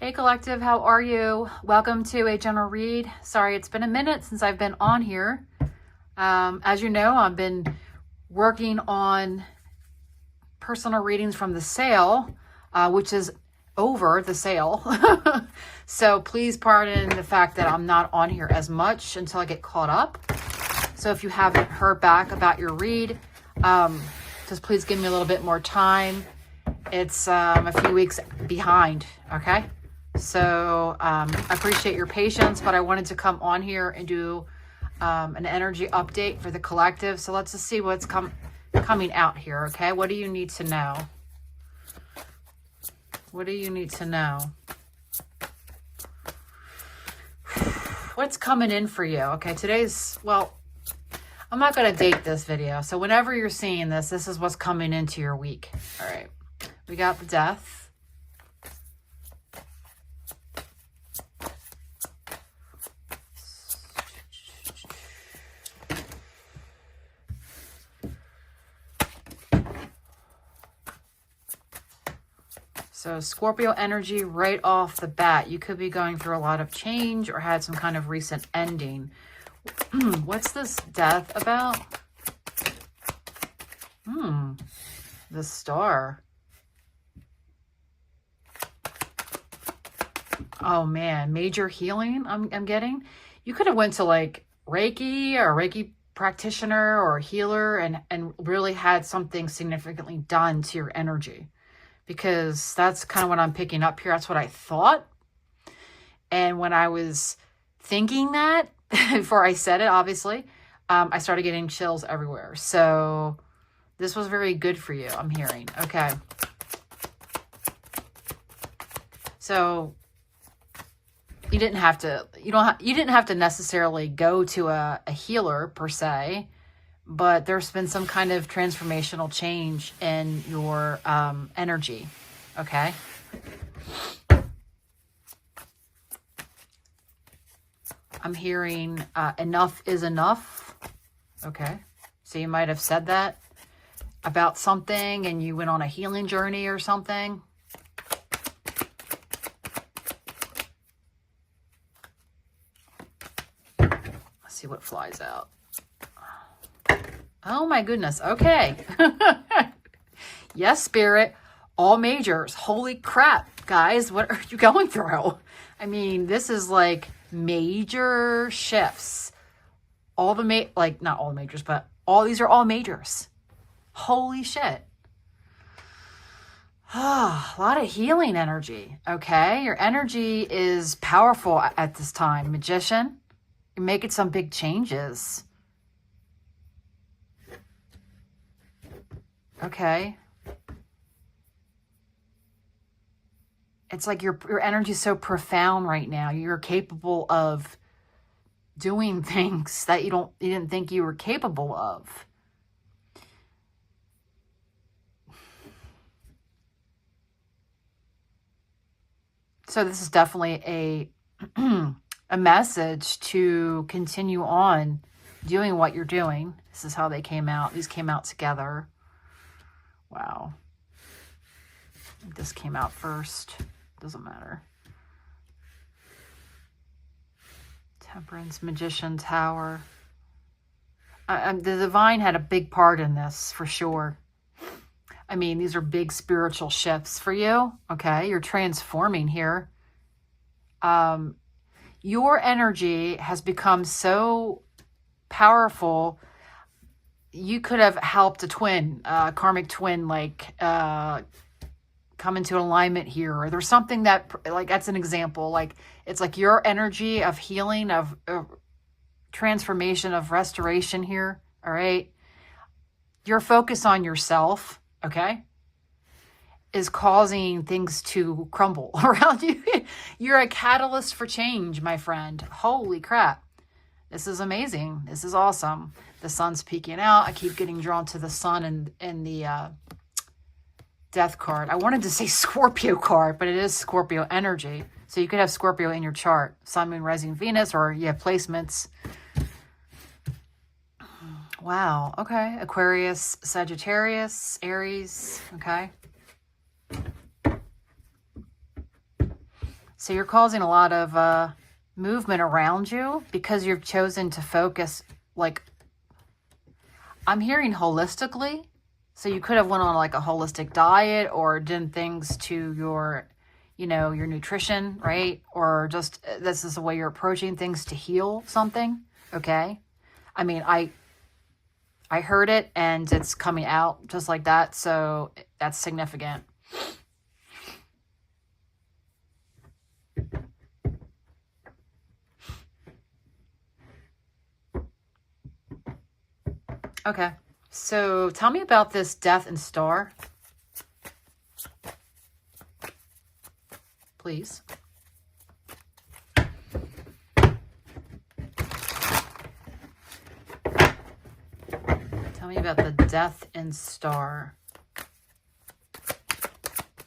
Hey Collective, how are you? Welcome to a general read. Sorry, it's been a minute since I've been on here. As you know, I've been working on personal readings from the sale, which is over the sale. So please pardon the fact that I'm not on here as much until I get caught up. So if you haven't heard back about your read, just please give me a little bit more time. It's a few weeks behind, okay? So I appreciate your patience, but I wanted to come on here and do an energy update for the collective. So let's just see what's coming out here, okay? What do you need to know? What do you need to know? What's coming in for you? Okay, today's, well, I'm not going to date this video. So whenever you're seeing this, this is what's coming into your week. All right. We got the Death. So Scorpio energy right off the bat. You could be going through a lot of change or had some kind of recent ending. What's this Death about? The Star. Oh man, major healing I'm getting. You could have went to like Reiki or Reiki practitioner or healer and really had something significantly done to your energy. Because that's kind of what I'm picking up here. That's what I thought. And when I was thinking that, before I said it, obviously, I started getting chills everywhere. So this was very good for you, I'm hearing. Okay. So you didn't have to, you didn't have to necessarily go to a healer per se. But there's been some kind of transformational change in your energy, okay? I'm hearing enough is enough, okay? So you might have said that about something and you went on a healing journey or something. Let's see what flies out. Oh my goodness. Okay. Yes, Spirit. All majors. Holy crap, guys. What are you going through? I mean, this is like major shifts. All the not all the majors, but these are all majors. Holy shit. A lot of healing energy. Okay. Your energy is powerful at this time. Magician. You're making some big changes. Okay. It's like your energy is so profound right now. You're capable of doing things that you didn't think you were capable of. So this is definitely a message to continue on doing what you're doing. This is how they came out. These came out together. Wow. This came out first. Doesn't matter. Temperance, Magician, Tower. The Divine had a big part in this, for sure. I mean, these are big spiritual shifts for you. Okay, you're transforming here. Your energy has become so powerful. You could have helped a twin, karmic twin, like come into alignment here. Or there's something that, like, that's an example. Like, it's like your energy of healing, of transformation, of restoration here. All right. Your focus on yourself, okay, is causing things to crumble around you. You're a catalyst for change, my friend. Holy crap. This is amazing. This is awesome. The sun's peeking out. I keep getting drawn to the sun and the Death card. I wanted to say Scorpio card, but it is Scorpio energy. So you could have Scorpio in your chart. Sun, Moon, Rising, Venus, or you have placements. Wow. Okay. Aquarius, Sagittarius, Aries. Okay. So you're causing a lot of movement around you because you've chosen to focus, like, I'm hearing holistically. So you could have went on like a holistic diet or done things to your, you know, your nutrition, right? Or just this is the way you're approaching things to heal something. Okay. I mean, I heard it and it's coming out just like that. So that's significant. Okay. So tell me about this death and star, please. Tell me about the death and star.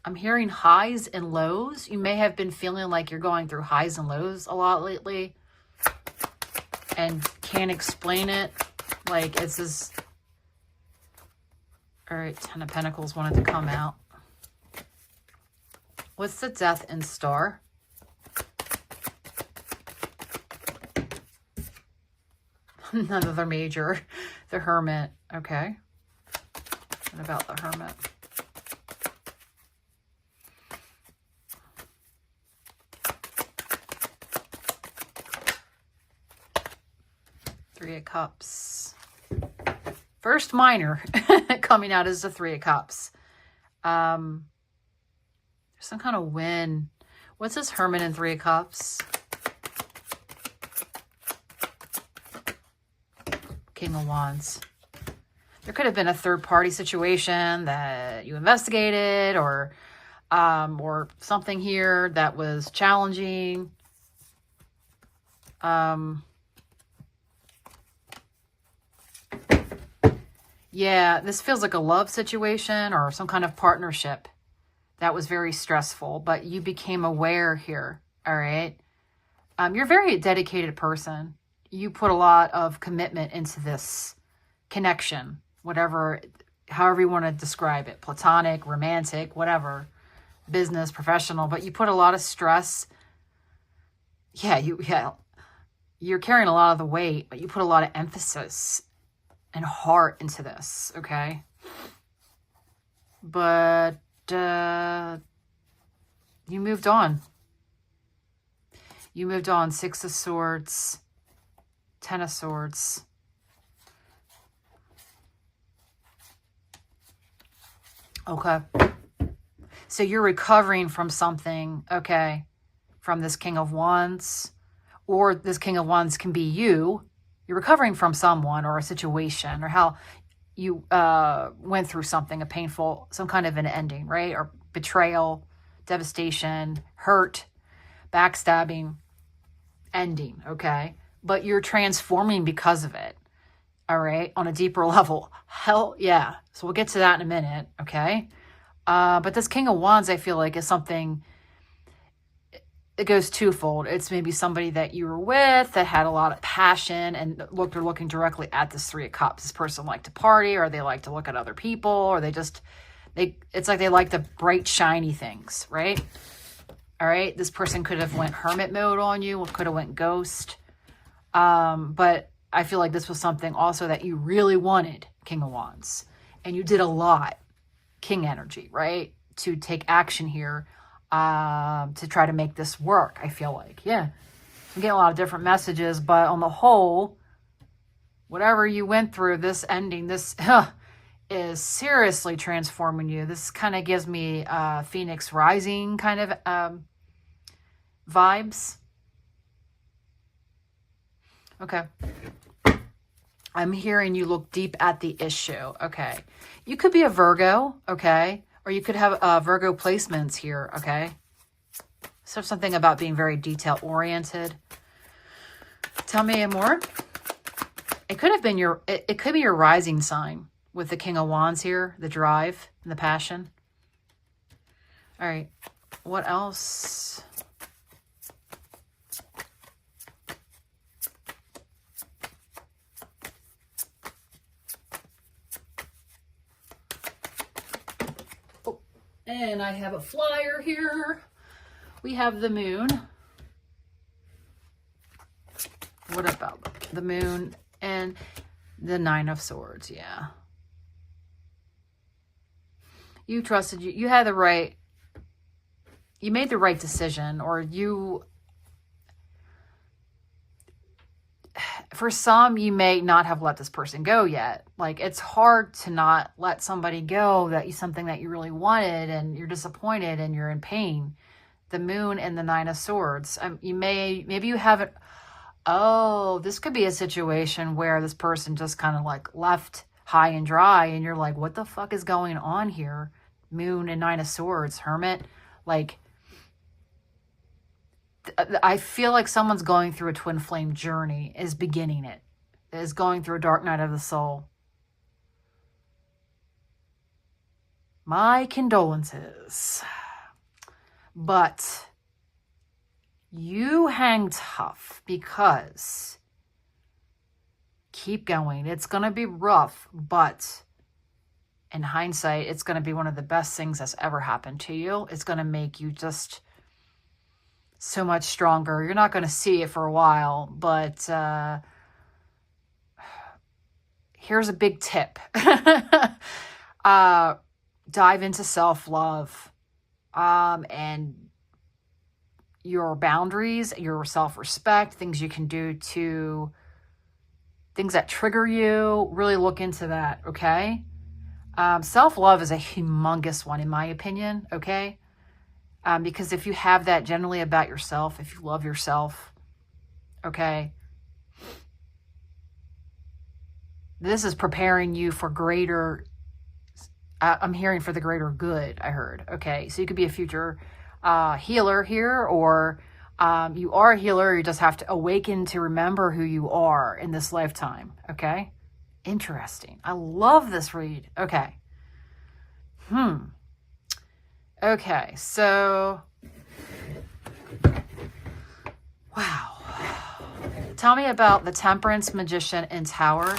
I'm hearing highs and lows. You may have been feeling like you're going through highs and lows a lot lately and can't explain it. Like, it's just... All right, Ten of Pentacles wanted to come out. What's the death and star? Another major. The Hermit. Okay. What about the Hermit? Three of Cups. First minor coming out is the Three of Cups. There's some kind of win. What's this Hermit and Three of Cups? King of Wands. There could have been a third-party situation that you investigated, or something here that was challenging. Yeah, this feels like a love situation or some kind of partnership that was very stressful, but you became aware here, all right? You're a very dedicated person. You put a lot of commitment into this connection, whatever, however you want to describe it, platonic, romantic, whatever, business, professional, but you put a lot of stress. Yeah, you're carrying a lot of the weight, but you put a lot of emphasis and heart into this, okay? But you moved on. You moved on. Six of Swords, Ten of Swords. Okay. So you're recovering from something, okay, from this King of Wands, or this King of Wands can be you. You're recovering from someone or a situation, or how you went through something, a painful, some kind of an ending, right? Or betrayal, devastation, hurt, backstabbing, ending, okay? But you're transforming because of it, all right? On a deeper level. Hell yeah. So we'll get to that in a minute, okay? But this King of Wands, I feel like, is something... It goes twofold. It's maybe somebody that you were with that had a lot of passion and they're looking directly at this Three of Cups. This person liked to party, or they like to look at other people, or it's like they like the bright, shiny things, right? All right. This person could have went hermit mode on you, could have went ghost. But I feel like this was something also that you really wanted, King of Wands. And you did a lot, King energy, right? To take action here. To try to make this work, I feel like. Yeah. I'm getting a lot of different messages, but on the whole, whatever you went through, this ending, this is seriously transforming you. This kind of gives me Phoenix Rising kind of vibes. Okay. I'm hearing you look deep at the issue. Okay. You could be a Virgo, okay? Or you could have Virgo placements here, okay? So something about being very detail-oriented. Tell me more. It could have been it could be your rising sign with the King of Wands here, the drive and the passion. All right. What else? And I have a flyer here. we have the moon. What about the moon and the Nine of Swords? Yeah. You trusted, you had the right, you made the right decision, or you, for some, you may not have let this person go yet. Like, it's hard to not let somebody go that you, something that you really wanted, and you're disappointed and you're in pain. The moon and the Nine of Swords. Maybe you haven't, oh, this could be a situation where this person just kind of like left high and dry, and you're like, what the fuck is going on here? Moon and Nine of Swords, Hermit. Like, I feel like someone's going through a twin flame journey, is beginning it, is going through a dark night of the soul. My condolences. But you hang tough, because keep going. It's going to be rough, but in hindsight, it's going to be one of the best things that's ever happened to you. It's going to make you just so much stronger. You're not going to see it for a while, but here's a big tip. Dive into self-love and your boundaries, your self-respect, things you can do to, things that trigger you. Really look into that, okay? Self-love is a humongous one, in my opinion, okay? Because if you have that generally about yourself, if you love yourself, okay, this is preparing you for greater, I'm hearing for the greater good, I heard, okay? So you could be a future healer here, or you are a healer, you just have to awaken to remember who you are in this lifetime, okay? Interesting. I love this read. Okay. Okay, so, wow. Tell me about the Temperance, Magician, and Tower.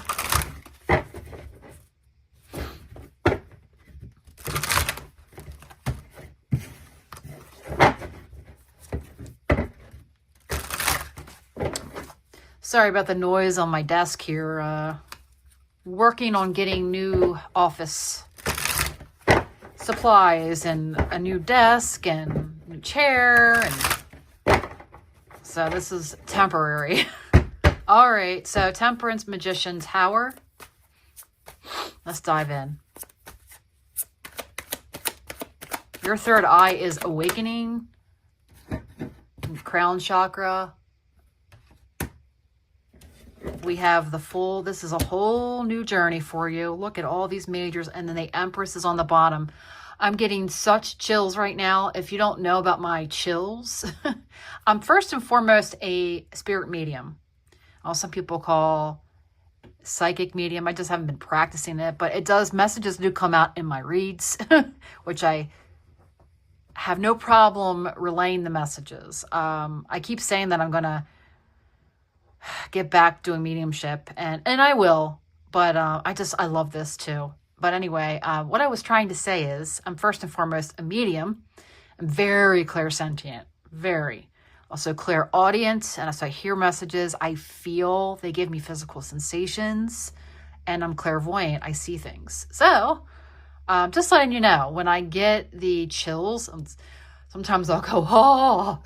Sorry about the noise on my desk here. Working on getting new office supplies and a new desk and a new chair, and so this is temporary. All right, so Temperance, Magician, Tower. Let's dive in. Your third eye is awakening. Crown chakra. We have the Fool. This is a whole new journey for you. Look at all these majors, and then the Empress is on the bottom. I'm getting such chills right now. If you don't know about my chills, I'm first and foremost a spirit medium. Some people call psychic medium. I just haven't been practicing it, but it does, messages do come out in my reads, which I have no problem relaying the messages. I keep saying that I'm going to get back doing mediumship, and I will, but I love this too. But anyway, what I was trying to say is I'm first and foremost a medium. I'm very clairsentient, very. Also clairaudient, and as I hear messages, I feel, they give me physical sensations, and I'm clairvoyant. I see things. So just letting you know, when I get the chills, sometimes I'll go, oh,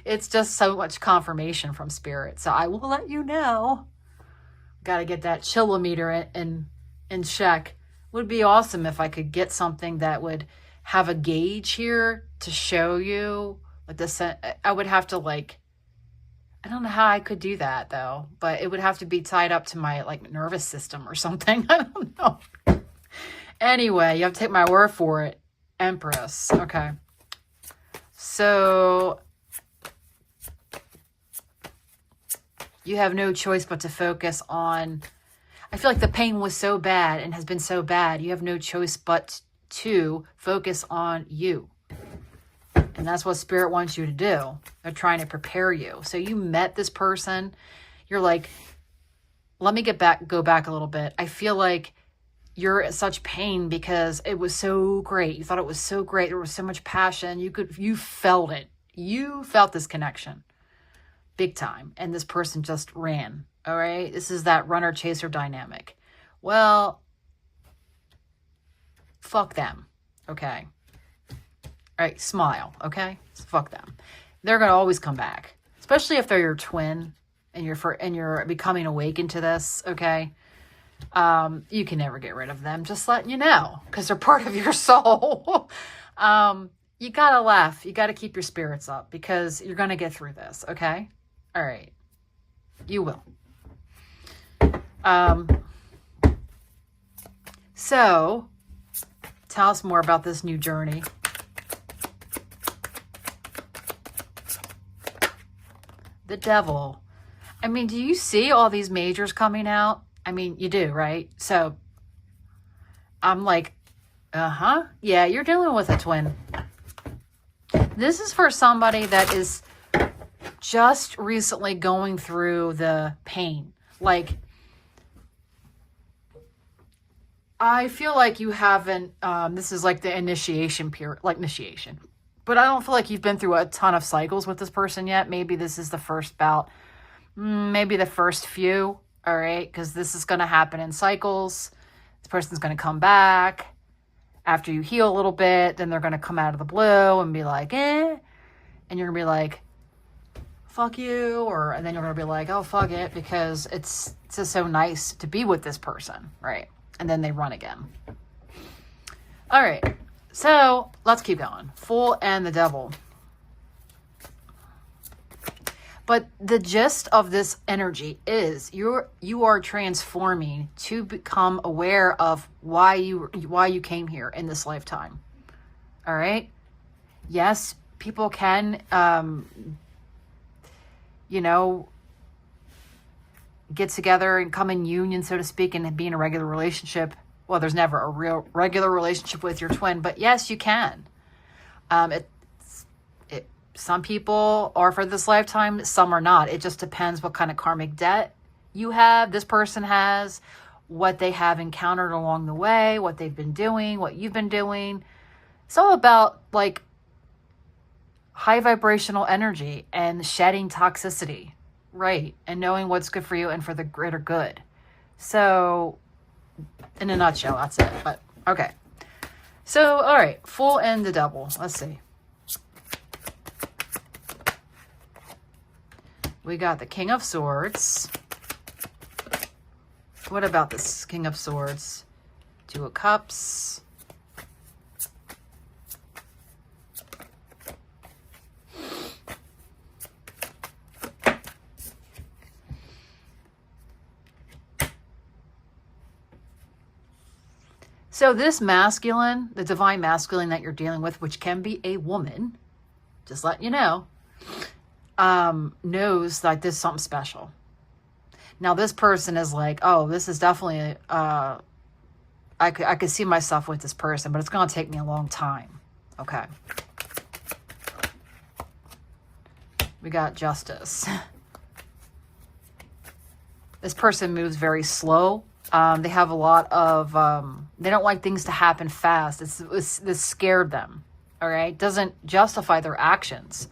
it's just so much confirmation from spirit. So I will let you know. Got to get that chillometer in check. Would be awesome if I could get something that would have a gauge here to show you like this. I would have to I don't know how I could do that though, but it would have to be tied up to my nervous system or something. I don't know. Anyway, you have to take my word for it. Empress. Okay. So you have no choice but to focus on, I feel like the pain was so bad and has been so bad. You have no choice but to focus on you. And that's what Spirit wants you to do. They're trying to prepare you. So you met this person. You're like, let me go back a little bit. I feel like you're in such pain because it was so great. You thought it was so great. There was so much passion. You felt it. You felt this connection big time. And this person just ran. All right. This is that runner chaser dynamic. Well, fuck them. Okay. All right. Smile. Okay. Fuck them. They're going to always come back, especially if they're your twin and you're becoming awakened to this. Okay. You can never get rid of them, just letting you know, because they're part of your soul. You gotta laugh. You gotta keep your spirits up because you're gonna get through this. Okay. All right. You will. So tell us more about this new journey. The Devil. I mean, do you see all these majors coming out? I mean, you do, right? So I'm like, yeah, you're dealing with a twin. This is for somebody that is just recently going through the pain. Like, I feel like you haven't, this is like the initiation period, like initiation. But I don't feel like you've been through a ton of cycles with this person yet. Maybe this is the first bout, maybe the first few. All right, because this is going to happen in cycles. This person's going to come back after you heal a little bit. Then they're going to come out of the blue and be like, eh. And you're going to be like, fuck you. And then you're going to be like, oh, fuck it. Because it's just so nice to be with this person. Right. And then they run again. All right. So let's keep going. Fool and the Devil. But the gist of this energy is you are transforming to become aware of why you came here in this lifetime. All right. Yes, people can, get together and come in union, so to speak, and be in a regular relationship. Well, there's never a real regular relationship with your twin, but yes, you can. Some people are for this lifetime, some are not. It just depends what kind of karmic debt you have, this person has, what they have encountered along the way, what they've been doing, what you've been doing. It's all about like high vibrational energy and shedding toxicity, right? And knowing what's good for you and for the greater good. So in a nutshell, that's it. But okay. So, all right, Fool and the Devil. Let's see. We got the King of Swords. What about this King of Swords? Two of Cups. So this masculine, the divine masculine that you're dealing with, which can be a woman, just letting you know, knows that this is something special. Now this person is like, oh, this is definitely, I could see myself with this person, but it's going to take me a long time. Okay. We got Justice. This person moves very slow. They have a lot of, they don't like things to happen fast. This scared them. All right. Doesn't justify their actions.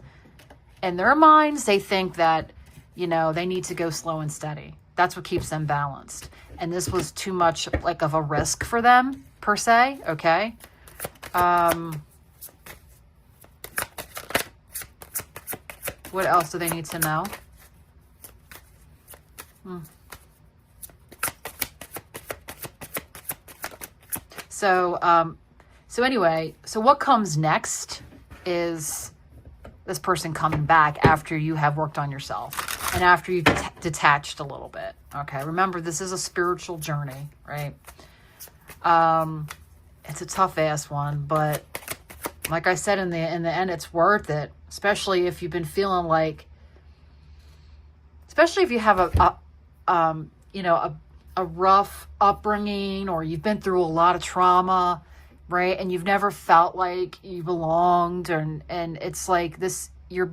In their minds, they think that, they need to go slow and steady. That's what keeps them balanced. And this was too much like of a risk for them, per se. Okay. What else do they need to know? So anyway, so what comes next is this person coming back after you have worked on yourself and after you've detached a little bit. Okay. Remember, this is a spiritual journey, right? It's a tough ass one, but like I said, in the end, it's worth it. Especially if you've been feeling like, especially if you have a rough upbringing, or you've been through a lot of trauma, right? And you've never felt like you belonged, and it's like this, you're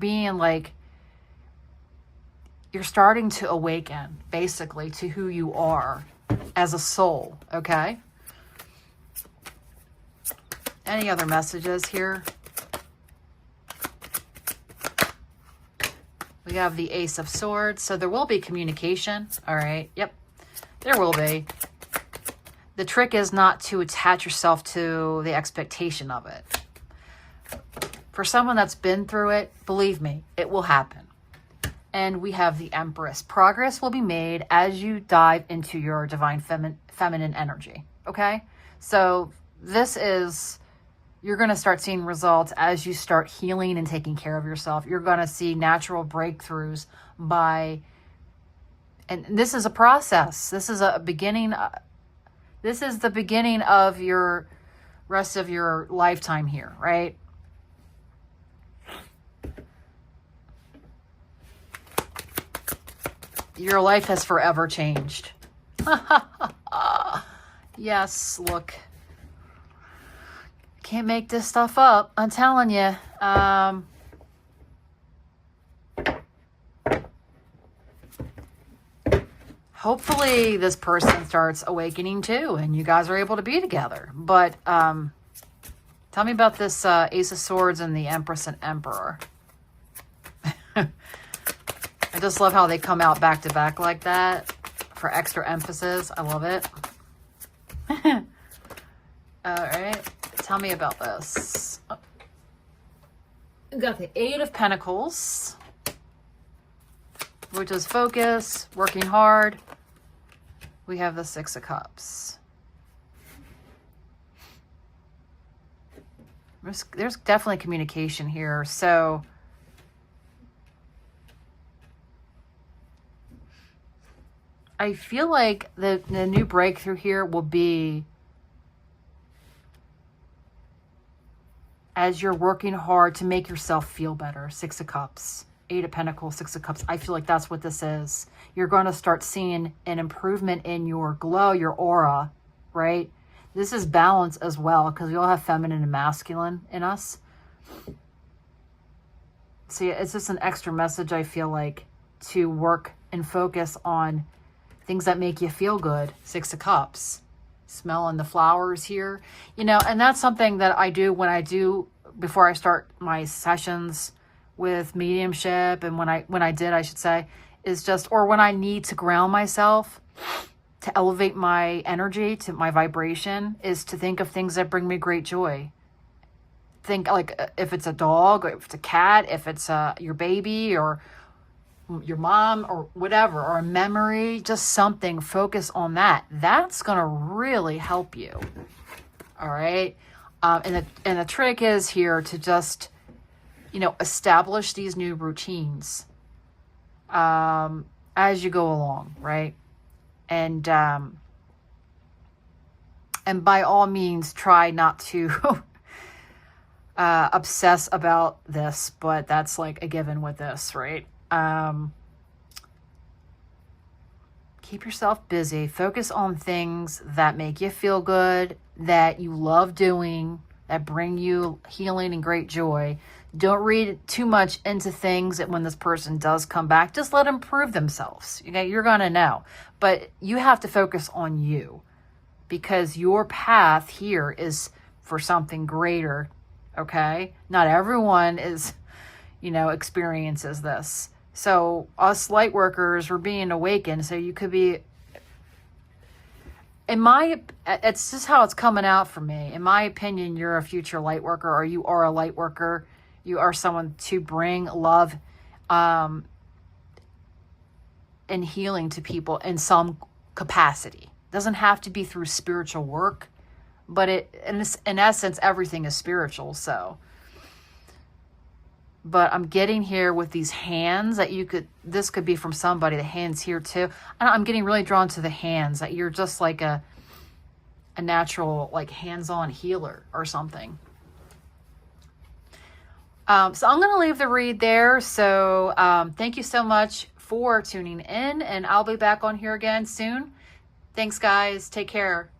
starting to awaken basically to who you are as a soul. Okay. Any other messages here? We have the Ace of Swords. So there will be communication. All right. Yep. There will be. The trick is not to attach yourself to the expectation of it. For someone that's been through it, believe me, it will happen. And we have the Empress. Progress will be made as you dive into your divine feminine energy. Okay? So this is, you're going to start seeing results as you start healing and taking care of yourself. You're going to see natural breakthroughs by, and this is a process. This is a beginning. This is the beginning of your rest of your lifetime here, right? Your life has forever changed. Yes, look. Can't make this stuff up. I'm telling you. Hopefully this person starts awakening too, and you guys are able to be together. But tell me about this Ace of Swords and the Empress and Emperor. I just love how they come out back to back like that for extra emphasis. I love it. All right. Tell me about this. Oh. We got the Eight of Pentacles, which is focus, working hard. We have the Six of Cups. There's definitely communication here. So I feel like the new breakthrough here will be as you're working hard to make yourself feel better. Six of Cups, Eight of Pentacles, Six of Cups. I feel like that's what this is. You're going to start seeing an improvement in your glow, your aura, right? This is balance as well, because we all have feminine and masculine in us. See, it's just an extra message, I feel like, to work and focus on things that make you feel good. Six of Cups. Smelling the flowers here. You know, and that's something that I do when I do, before I start my sessions with mediumship, and when I did, I should say, is just, or when I need to ground myself, to elevate my energy, to my vibration, is to think of things that bring me great joy. Think like if it's a dog, or if it's a cat, if it's your baby, or your mom, or whatever, or a memory, just something, focus on that. That's going to really help you. All right. And the trick is here to just, you know, establish these new routines as you go along, right? And by all means, try not to obsess about this, but that's like a given with this, right? Keep yourself busy. Focus on things that make you feel good, that you love doing, that bring you healing and great joy. Don't read too much into things that when this person does come back, just let them prove themselves. Okay, you're going to know. But you have to focus on you, because your path here is for something greater, okay? Not everyone is, you know, experiences this. So us light workers, we're being awakened. So you could be, it's just how it's coming out for me. In my opinion, you're a future light worker, or you are a light worker. You are someone to bring love and healing to people in some capacity. Doesn't have to be through spiritual work, but in essence, everything is spiritual. So. But I'm getting here with these hands that this could be from somebody, the hands here too. I'm getting really drawn to the hands, that you're just like a natural, like hands-on healer or something. So I'm going to leave the read there. So thank you so much for tuning in, and I'll be back on here again soon. Thanks, guys. Take care.